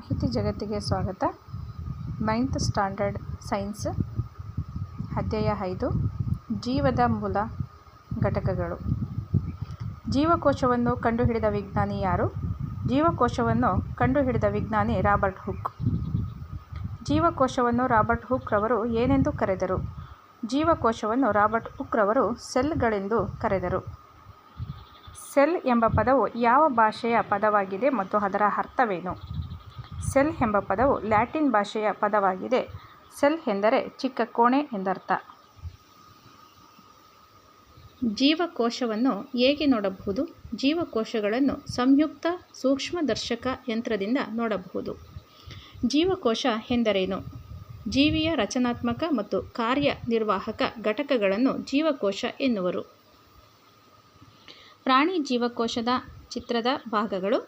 ಮಾಹಿತಿ ಜಗತ್ತಿಗೆ ಸ್ವಾಗತ. 9th ಸ್ಟ್ಯಾಂಡರ್ಡ್ ಸೈನ್ಸ್ ಅಧ್ಯಾಯ 5 ಜೀವದ ಮೂಲ ಘಟಕಗಳು. ಜೀವಕೋಶವನ್ನು ಕಂಡುಹಿಡಿದ ವಿಜ್ಞಾನಿ ಯಾರು? ಜೀವಕೋಶವನ್ನು ಕಂಡುಹಿಡಿದ ವಿಜ್ಞಾನಿ ರಾಬರ್ಟ್ ಹುಕ್. ಜೀವಕೋಶವನ್ನು ರಾಬರ್ಟ್ ಹುಕ್ ರವರು ಏನೆಂದು ಕರೆದರು? ಜೀವಕೋಶವನ್ನು ರಾಬರ್ಟ್ ಹುಕ್ ರವರು ಸೆಲ್ಗಳೆಂದು ಕರೆದರು. ಸೆಲ್ ಎಂಬ ಪದವು ಯಾವ ಭಾಷೆಯ ಪದವಾಗಿದೆ ಮತ್ತು ಅದರ ಅರ್ಥವೇನು? ಸೆಲ್ ಎಂಬ ಪದವು ಲ್ಯಾಟಿನ್ ಭಾಷೆಯ ಪದವಾಗಿದೆ. ಸೆಲ್ ಎಂದರೆ ಚಿಕ್ಕ ಕೋಣೆ ಎಂದರ್ಥ. ಜೀವಕೋಶವನ್ನು ಹೇಗೆ ನೋಡಬಹುದು? ಜೀವಕೋಶಗಳನ್ನು ಸಂಯುಕ್ತ ಸೂಕ್ಷ್ಮದರ್ಶಕ ಯಂತ್ರದಿಂದ ನೋಡಬಹುದು. ಜೀವಕೋಶ ಎಂದರೇನು? ಜೀವಿಯ ರಚನಾತ್ಮಕ ಮತ್ತು ಕಾರ್ಯನಿರ್ವಾಹಕ ಘಟಕಗಳನ್ನು ಜೀವಕೋಶ ಎನ್ನುವರು. ಪ್ರಾಣಿ ಜೀವಕೋಶದ ಚಿತ್ರದ ಭಾಗಗಳು.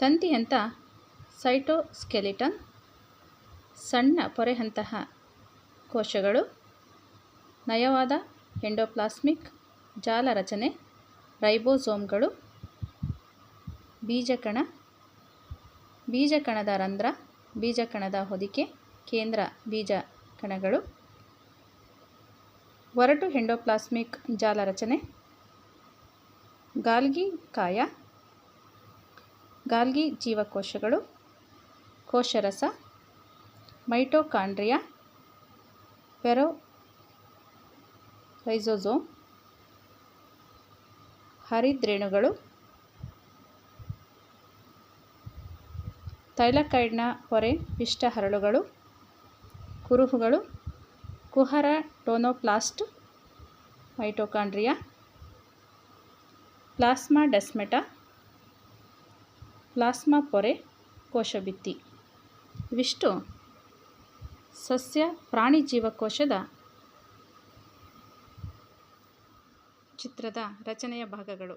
ತಂತಿಯಂಥ ಸೈಟೋಸ್ಕೆಲಿಟನ್, ಸಣ್ಣ ಪೊರೆಯಂತಹ ಕೋಶಗಳು, ನಯವಾದ ಎಂಡೋಪ್ಲಾಸ್ಮಿಕ್ ಜಾಲ ರಚನೆ, ರೈಬೋಸೋಮ್ಗಳು, ಬೀಜಕಣ, ಬೀಜಕಣದ ರಂಧ್ರ, ಬೀಜಕಣದ ಹೊದಿಕೆ, ಕೇಂದ್ರ ಬೀಜಕಣಗಳು, ಒರಟು ಎಂಡೋಪ್ಲಾಸ್ಮಿಕ್ ಜಾಲ ರಚನೆ, ಗಾಲ್ಗಿ ಕಾಯ, ಗಾಲ್ಗಿ ಜೀವಕೋಶಗಳು, ಕೋಶರಸ, ಮೈಟೊಕಾಂಡ್ರಿಯಾ, ರೈಬೋಸೋಮ್, ಹರಿದ್ರೇಣುಗಳು, ಥೈಲಾಕಾಯ್ಡ್ನ ಪೊರೆ ಪಿಷ್ಟ ಹರಳುಗಳು, ಕುರುಹುಗಳು, ಕುಹರ ಟೊನೊಪ್ಲಾಸ್ಟ್, ಮೈಟೊಕಾಂಡ್ರಿಯಾ, ಪ್ಲಾಸ್ಮಾಡೆಸ್ಮಾಟಾ, ಪ್ಲಾಸ್ಮಾ ಪೊರೆ, ಕೋಶಭಿತ್ತಿ. ಇವಿಷ್ಟು ಸಸ್ಯ ಪ್ರಾಣಿ ಜೀವಕೋಶದ ಚಿತ್ರದ ರಚನೆಯ ಭಾಗಗಳು.